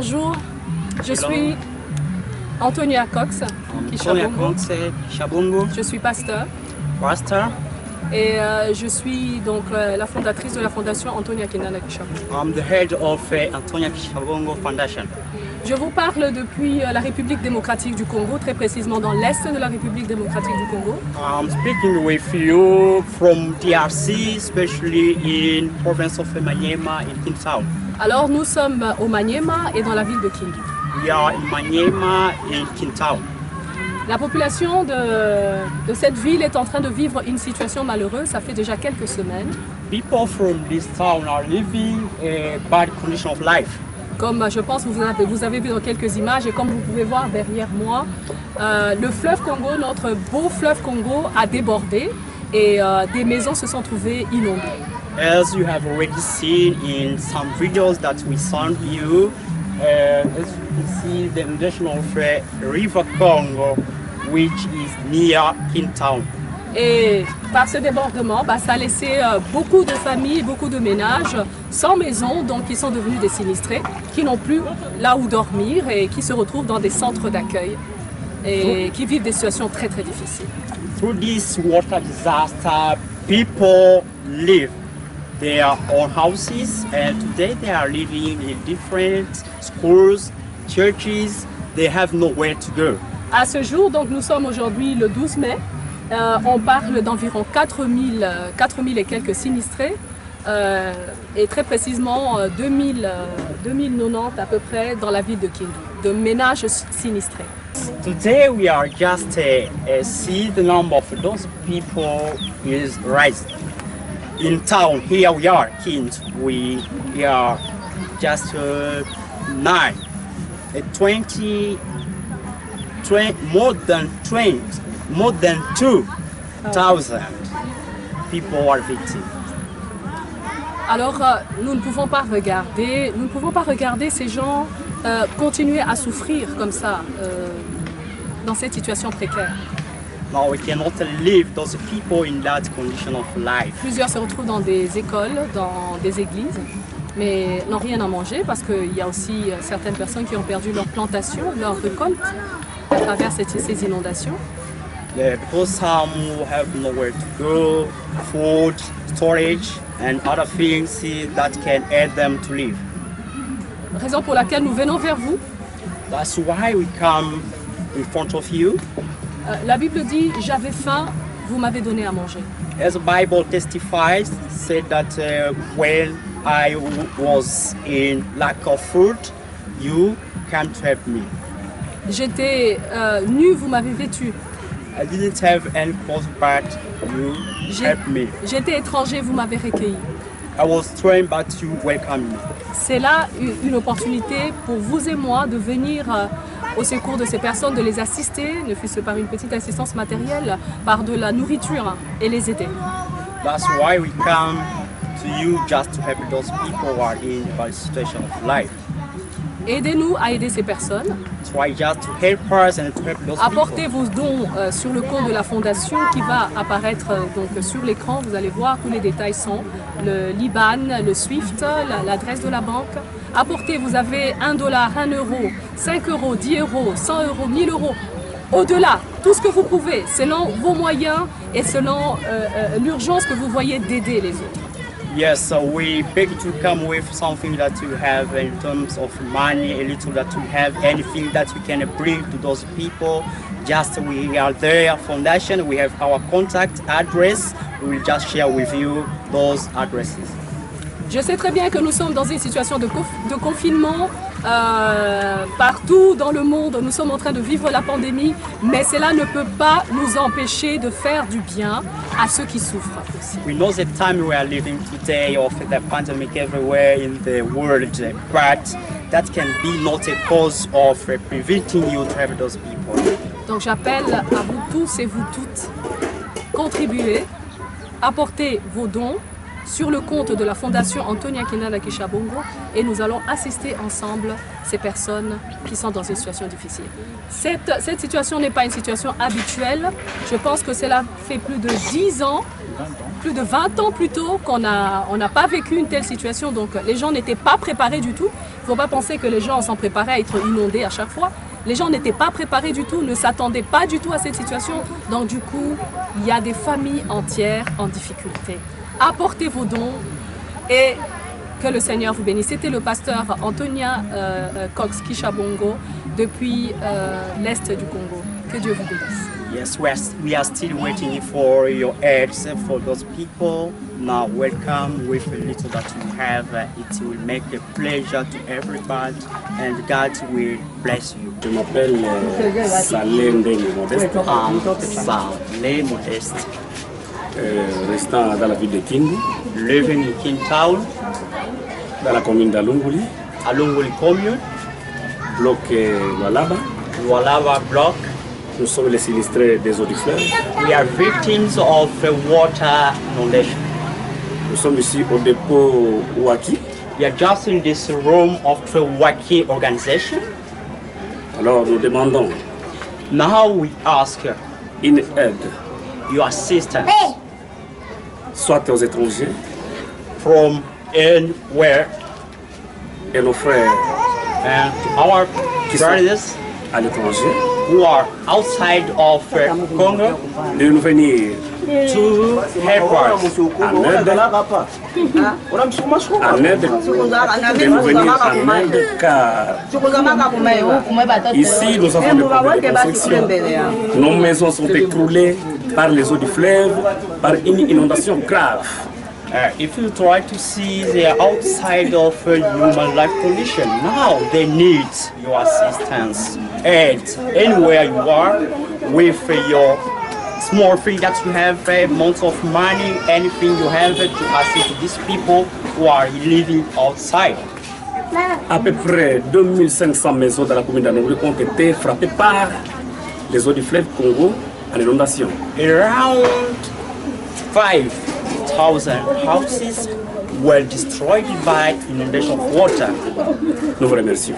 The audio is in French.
bonjour. Je suis Antonia Cox, Kishabongo. Je suis pasteur. Pastor. Et je suis donc la fondatrice de la fondation Antonia Kinana Kishabongo. I'm the head of Antonia Kishabongo Foundation. Je vous parle depuis la République démocratique du Congo, très précisément dans l'est de la République démocratique du Congo. I'm speaking with you from DRC, especially in province of Maniema in Kinshasa. Alors nous sommes au Maniema et dans la ville de Kindu. We are in Maniema in Kinshasa. La population de cette ville est en train de vivre une situation malheureuse, ça fait déjà quelques semaines. People from this town are living a bad condition of life. Comme je pense que vous avez vu dans quelques images et comme vous pouvez voir derrière moi, le fleuve Congo, notre beau fleuve Congo a débordé et des maisons se sont trouvées inondées. As you have already seen in some videos that we sent you, as you can see the inundation of River Congo, which is near Kintown. Et par ce débordement, ça a laissé beaucoup de familles, beaucoup de ménages sans maison, donc qui sont devenus des sinistrés, qui n'ont plus là où dormir et qui se retrouvent dans des centres d'accueil et qui vivent des situations très très difficiles. Through this water disaster, people live their own houses and today they are living in different schools, churches, they have nowhere to go. À ce jour, donc nous sommes aujourd'hui le 12 mai. On parle d'environ 4000 et quelques sinistrés et très précisément 2090 à peu près dans la ville de Kindu, de ménages sinistrés. Today we are just see the number of those people is rising. In town, here we are, Kindu, we are just more than 2,000 people are victims. Alors nous ne pouvons pas regarder ces gens continuer à souffrir comme ça dans cette situation précaire. Now we cannot leave those people in that condition of life. Plusieurs se retrouvent dans des écoles, dans des églises, mais n'ont rien à manger parce qu'il y a aussi certaines personnes qui ont perdu leur plantation, leur récolte à travers ces inondations. Because some have nowhere to go, food, storage and other things that can aid them to live. Raison pour laquelle nous venons vers vous. That's why we come in front of you. La Bible dit « J'avais faim, vous m'avez donné à manger ». As the Bible testifies, said that when I was in lack of food, you came to help me. J'étais nu, vous m'avez vêtu. I didn't have any clothes, but you helped me. J'étais étranger, vous m'avez recueilli. I was strange, but you welcomed me. C'est là une opportunité pour vous et moi de venir au secours de ces personnes, de les assister, ne fût-ce par une petite assistance matérielle, par de la nourriture et les aider. That's why we come to you just to help those people who are in a situation of life. Aidez-nous à aider ces personnes. That's why just to help us and to help those Apportez people. vos dons sur le compte de la fondation qui va apparaître donc sur l'écran. Vous allez voir, tous les détails sont le Liban, le Swift, l'adresse de la banque. Apportez, vous avez $1, 1 euro, 5 euros, 10 euros, 100 euros, 1000 euros. Au-delà, tout ce que vous pouvez, selon vos moyens et selon l'urgence que vous voyez d'aider les autres. Yes, so we beg to come with something that you have in terms of money, a little that you have, anything that you can bring to those people. Just we are there, foundation, we have our contact address. We will just share with you those addresses. Je sais très bien que nous sommes dans une situation de confinement partout dans le monde. Nous sommes en train de vivre la pandémie, mais cela ne peut pas nous empêcher de faire du bien à ceux qui souffrent aussi. We know the time we are living today of the pandemic everywhere in the world, but that can be not a cause of preventing you to help those people. Donc j'appelle à vous tous et vous toutes, contribuez, apportez vos dons sur le compte de la fondation Antonia Kinana Kishabongo et nous allons assister ensemble ces personnes qui sont dans une situation difficile. Cette situation n'est pas une situation habituelle. Je pense que cela fait plus de 10 ans Plus de 20 ans plus tôt qu'on on n'a pas vécu une telle situation. Donc les gens n'étaient pas préparés du tout. Il ne faut pas penser que les gens s'en préparaient à être inondés à chaque fois. Les gens n'étaient pas préparés du tout, ne s'attendaient pas du tout à cette situation. Donc du coup, il y a des familles entières en difficulté. Apportez vos dons et que le Seigneur vous bénisse. C'était le pasteur Antonia Cox Kishabongo depuis l'Est du Congo. Que Dieu vous bénisse. Yes, we are still waiting for your aids for those people. Now welcome with a little that you have. It will make a pleasure to everybody and God will bless you. Je m'appelle Saleh Ndenge Modeste. Saleh Modeste. Restant dans la ville de Kindu. Living in King Town. Dans la commune d'Alunguli. Alunguli commune. Bloc Lualaba. Lualaba block. Nous sommes les sinistrés des eaux du fleuve. We are victims of water inundation. Nous sommes ici au dépôt Ouaki. We are just in this room of the Waki organization. Alors nous demandons Now we ask une aide, your assistance soit aux étrangers from anywhere et nos frères and to our brothers à l'étranger who are outside of Congo de nous venir to help us. en aide, de nous venir en aide car ici nous avons des problèmes de construction. Nos maisons sont écroulées par les eaux du fleuve, par une inondation grave. If you try to see the outside of human life condition, now they need your assistance. And anywhere you are, with your small thing that you have, amounts of money, anything you have to assist these people who are living outside. À peu près 2500 maisons dans la commune d'Anongoli ont été frappées par les eaux du fleuve Congo en inondation. Around 5,000 houses were destroyed by inundation of water. Nous vous remercions.